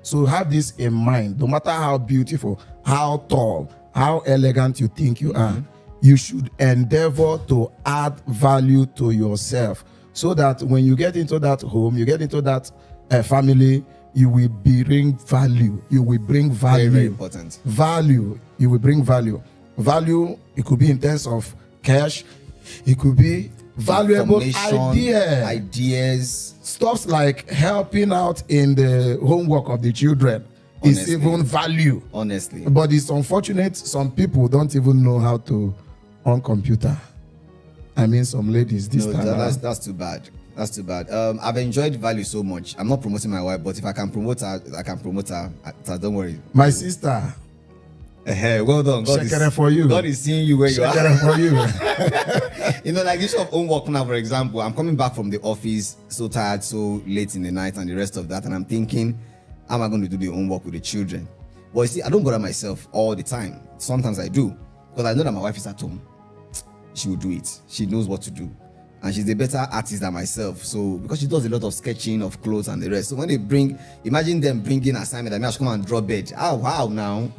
So have this in mind. No matter how beautiful, how tall, how elegant you think you are, you should endeavor to add value to yourself, so that when you get into that home, you get into that family, you will bring value. You will bring value. Very, very important. Value. You will bring value. Value, it could be in terms of cash. It could be valuable ideas. Stuff like helping out in the homework of the children. Honestly, is even value. Honestly. But it's unfortunate some people don't even know how to on computer. I mean, some ladies this time. That's too bad. That's too bad. I've enjoyed value so much. I'm not promoting my wife, but if I can promote her, I can promote her. Don't worry. My sister. Well done. God for you. God is seeing you where you are. For you. You know, like this of homework now, for example, I'm coming back from the office so tired, so late in the night and the rest of that, and I'm thinking, how am I going to do the homework with the children? But you see, I don't bother myself all the time. Sometimes I do, because I know that my wife is at home. She will do it. She knows what to do. And she's a better artist than myself. So, because she does a lot of sketching of clothes and the rest. So when they imagine them bringing assignment, I should come and draw bed. Oh, wow, now.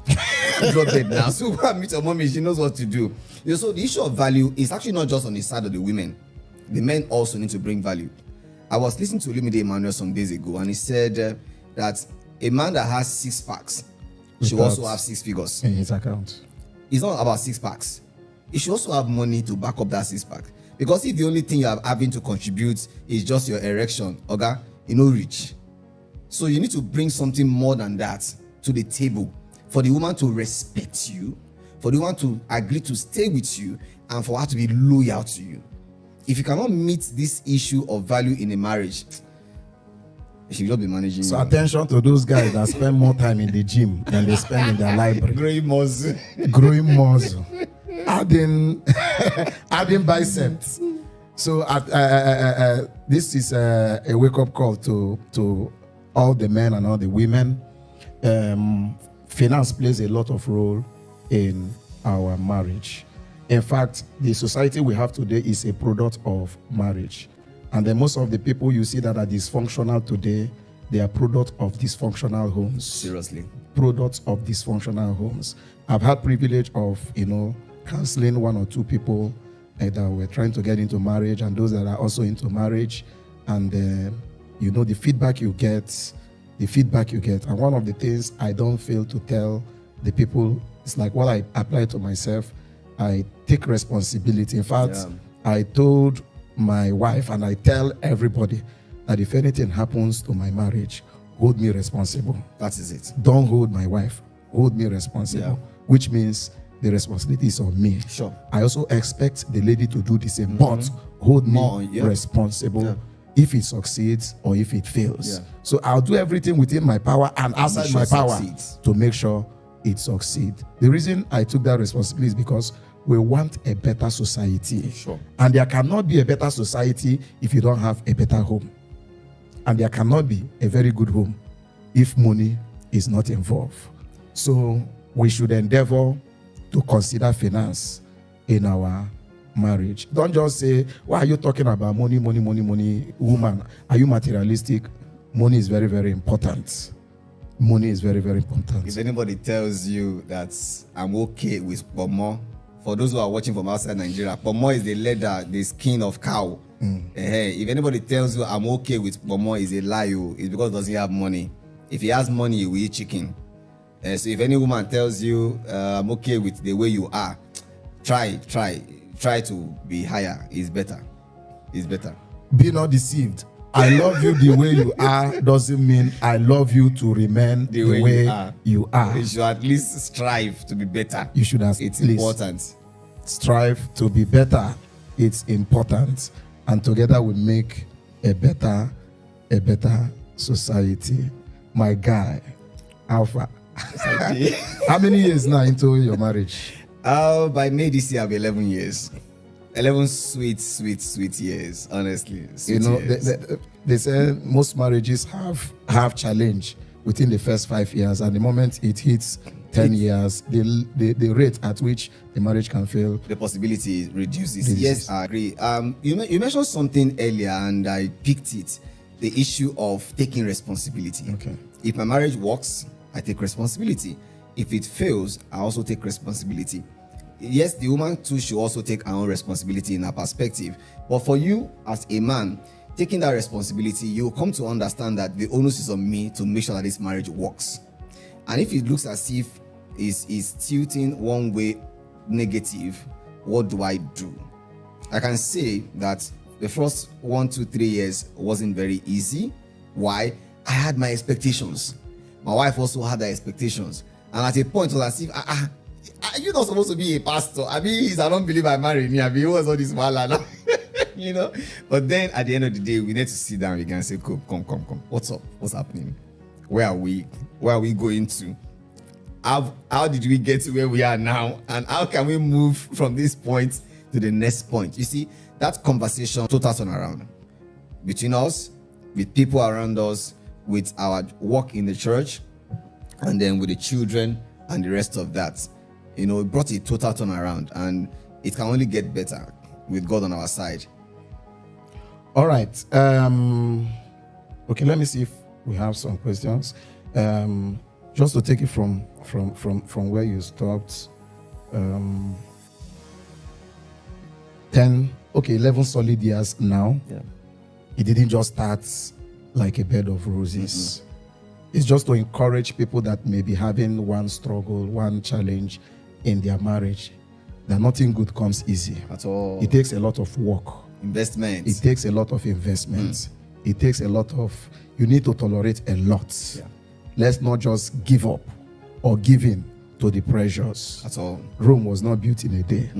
Draw bed now. So when I meet your mommy, she knows what to do. You know, so the issue of value is actually not just on the side of the women. The men also need to bring value. I was listening to Olumide Emmanuel some days ago, and he said that a man that has 6 packs should also have 6 figures. In his account. It's not about 6 packs. He should also have money to back up that 6 pack. Because if the only thing you are having to contribute is just your erection, Oyagha, you know, rich. So you need to bring something more than that to the table for the woman to respect you, for the woman to agree to stay with you, and for her to be loyal to you. If you cannot meet this issue of value in a marriage, you should not be managing. So attention to those guys that spend more time in the gym than they spend in their library. Growing muscle. Growing muscle. Adding biceps. So this is a wake-up call to all the men and all the women. Finance plays a lot of role in our marriage. In fact, the society we have today is a product of marriage. And then most of the people you see that are dysfunctional today, they are product of dysfunctional homes. Seriously. Products of dysfunctional homes. I've had privilege of, counseling 1 or 2 people that were trying to get into marriage, and those that are also into marriage. And the feedback you get. And one of the things I don't fail to tell the people, it's like what I apply to myself. I take responsibility. In fact, I told my wife, and I tell everybody, that if anything happens to my marriage, hold me responsible. That is it. Don't hold my wife. Hold me responsible. Which means the responsibility is on me. Sure. I also expect the lady to do the same, but hold me responsible if it succeeds or if it fails. So I'll do everything within my power and outside my power to make sure it succeeds. The reason I took that responsibility is because we want a better society. Sure. And there cannot be a better society if you don't have a better home. And there cannot be a very good home if money is not involved. So we should endeavor to consider finance in our marriage. Don't just say, why are you talking about money, woman? Are you materialistic? Money is very, very important. Money is very, very important. If anybody tells you that I'm okay with pomo, for those who are watching from outside Nigeria, pomo is the leather, the skin of cow. If anybody tells you I'm okay with pomo, is a lie. It's because he doesn't have money. If he has money, he will eat chicken. So if any woman tells you I'm okay with the way you are, try to be higher. It's better. Be not deceived. I love you the way you are doesn't mean I love you to remain the way you are. You should at least strive to be better. You should have. It's important. Strive to be better. It's important, and together we make a better society. My guy, Alpha. How many years now into your marriage? By May this year, I'll be 11 years. 11 sweet years, honestly. They say most marriages have challenge within the first 5 years, and the moment it hits 10 years, the rate at which the marriage can fail, the possibility reduces. Yes, I agree. You mentioned something earlier, and I picked it. The issue of taking responsibility. Okay. If my marriage works, I take responsibility. If it fails, I also take responsibility. Yes, the woman too should also take her own responsibility in her perspective. But for you as a man, taking that responsibility, you will come to understand that the onus is on me to make sure that this marriage works. And if it looks as if it's tilting one way negative, what do I do? I can say that the first 1, 2, 3 years wasn't very easy. Why? I had my expectations. My wife also had her expectations. And at a point, it was as if, you're not supposed to be a pastor. I mean, I don't believe I married me. I mean, what's all this mala now? You know? But then at the end of the day, we need to sit down again and say, come. What's up? What's happening? Where are we? Where are we going to? How did we get to where we are now? And how can we move from this point to the next point? You see, that conversation, total turnaround between us, with people around us, with our work in the church, and then with the children and the rest of that. You know, it brought a total turnaround, and it can only get better with God on our side. All right. Okay, let me see if we have some questions. Just to take it from where you stopped. 11 solid years now. Yeah. It didn't just start like a bed of roses. It's just to encourage people that may be having one struggle, one challenge in their marriage, that nothing good comes easy. At all. It takes a lot of work. Investment. It takes a lot of investments. It takes a lot of, you need to tolerate a lot. Yeah. Let's not just give up or give in to the pressures. At all. Rome was not built in a day.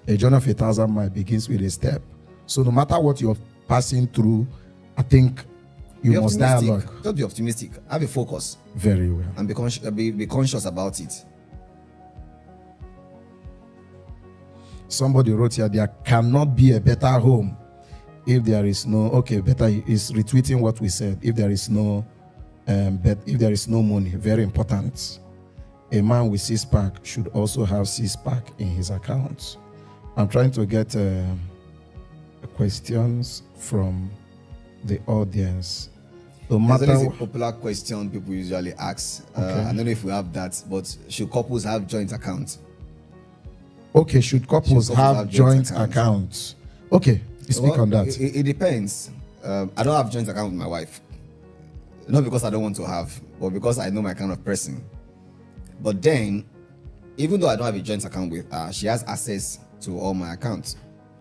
A journey of 1,000 miles begins with a step. So no matter what you're passing through, I think you must dialogue. Just be optimistic. Have a focus. Very well. And be conscious about it. Somebody wrote here, there cannot be a better home if there is no, better is retweeting what we said. If there is no, if there is no money, very important. A man with 6-pack should also have 6-pack in his account. I'm trying to get questions from the audience. No matter There's a popular question people usually ask. I don't know if we have that, but should couples have joint accounts? Okay, should couples have joint accounts? Okay, you speak on that. It depends. I don't have joint account with my wife. Not because I don't want to have, but because I know my kind of person. But then, even though I don't have a joint account with her, she has access to all my accounts.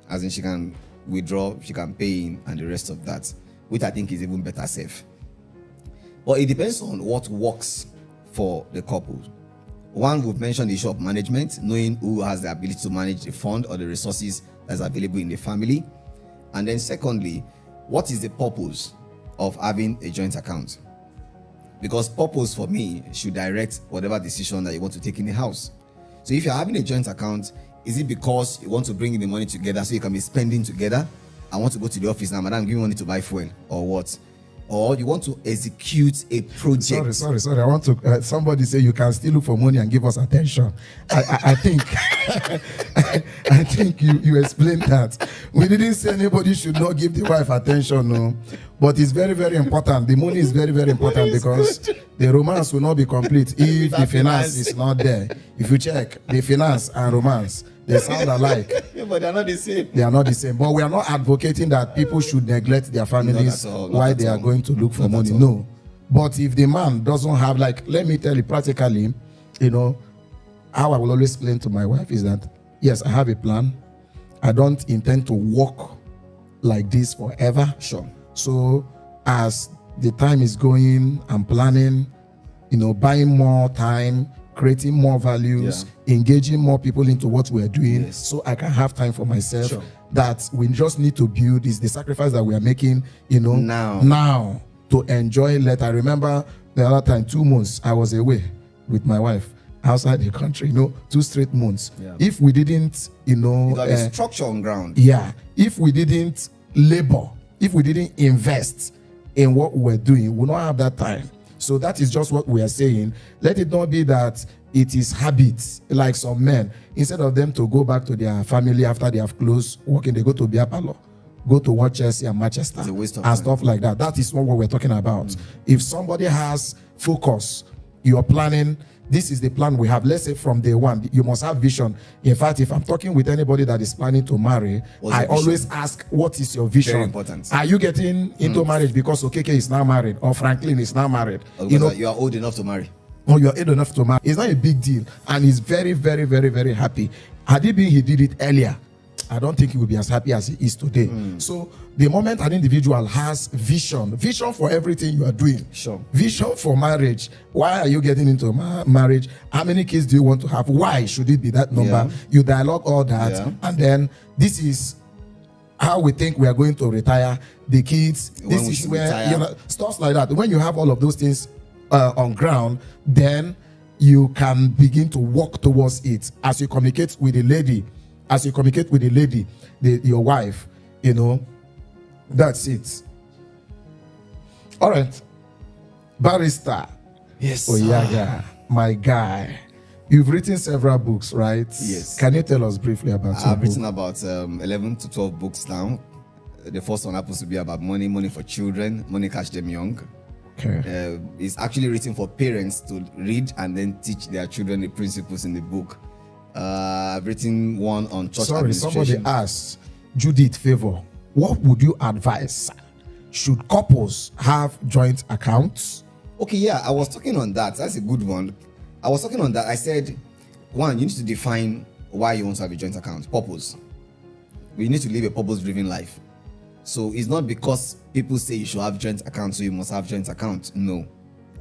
As in, she can withdraw, she can pay in, and the rest of that, which I think is even better safe. But it depends on what works for the couple. One would mention the issue of management, knowing who has the ability to manage the fund or the resources that's available in the family. And then secondly, what is the purpose of having a joint account? Because purpose for me should direct whatever decision that you want to take in the house. So if you're having a joint account, is it because you want to bring in the money together so you can be spending together? I want to go to the office now, madam, give me money to buy fuel, or what? Or you want to execute a project. Sorry. I want to. Somebody say you can still look for money and give us attention. I think. I think you explained that. We didn't say anybody should not give the wife attention, no. But it's very, very important. The money is very, very important because the romance will not be complete if the finance is not there. If you check the finance and romance, they sound alike. Yeah, but they're not the same. They are not the same. But we are not advocating that people should neglect their families while they are going to look for money. No. But if the man doesn't have, like, let me tell you practically, you know, how I will always explain to my wife is that, yes, I have a plan. I don't intend to work like this forever. Sure. So as the time is going, I'm planning, you know, buying more time, creating more values, engaging more people into what we're doing, so I can have time for myself. Sure. That we just need to build is the sacrifice that we are making, you know, now to enjoy later. I remember the other time, 2 months, I was away with my wife outside the country, you know, 2 straight months. Yeah. If we didn't, you know, structure on ground. Yeah. If we didn't labor, if we didn't invest in what we're doing, we'll not have that time. So that is just what we are saying. Let it not be that it is habits, like some men. Instead of them to go back to their family after they have closed working, they go to beer parlor, go to watch Chelsea and Manchester It's a waste of and time. stuff like that. That is not what we're talking about. If somebody has focus, you're planning, this is the plan we have. Let's say from day one, you must have vision. In fact, if I'm talking with anybody that is planning to marry, What's I your vision? always ask, what is your vision? Very important. Are you getting into marriage because Okeke is now married or Franklin is now married? Or You know, you are old enough to marry. or you're old enough to marry. It's not a big deal. And he's very, very, very, very happy. Had it been he did it earlier, I don't think he would be as happy as he is today. So the moment an individual has vision for everything you are doing, Sure. vision for marriage, why are you getting into marriage? How many kids do you want to have? Why should it be that number? Yeah. You dialogue all that, Yeah. and then this is how we think we are going to retire the kids. When This we is should where retire. you know stuff like that. When you have all of those things on ground, then you can begin to walk towards it as you communicate with the lady. As you communicate with the lady, your wife, you know, that's it. All right, Barrister Yes. Oyagha, my guy. You've written several books, right? Yes. Can you tell us briefly about your I've book? written about 11 to 12 books now. The first one happens to be about money for children, money catch them young. Okay. It's actually written for parents to read and then teach their children the principles in the book. I've written one on church Sorry, somebody administration. asked Judith Favor, what would you advise? Should couples have joint accounts? Okay, yeah, I was talking on that. That's a good one. I was talking on that. I said, one, you need to define why you want to have a joint account. Purpose. We need to live a purpose-driven life. So it's not because people say you should have joint accounts, so you must have joint account. No,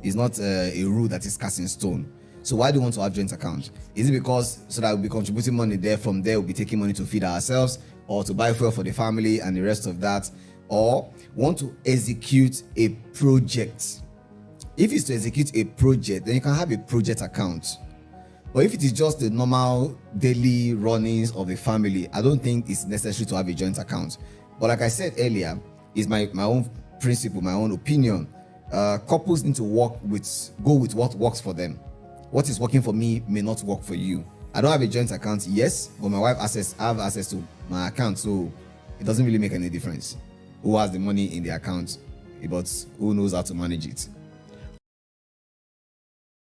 it's not a rule that is cast in stone. So why do you want to have joint account? Is it because so that we'll be contributing money there, from there we'll be taking money to feed ourselves or to buy fuel for the family and the rest of that, or want to execute a project? If it's to execute a project, then you can have a project account. But if it is just the normal daily runnings of the family, I don't think it's necessary to have a joint account. But like I said earlier, it's my own principle, my own opinion. Couples need to go with what works for them. What is working for me may not work for you. I don't have a joint account, yes, but my wife have access to my account, so it doesn't really make any difference who has the money in the account, but who knows how to manage it.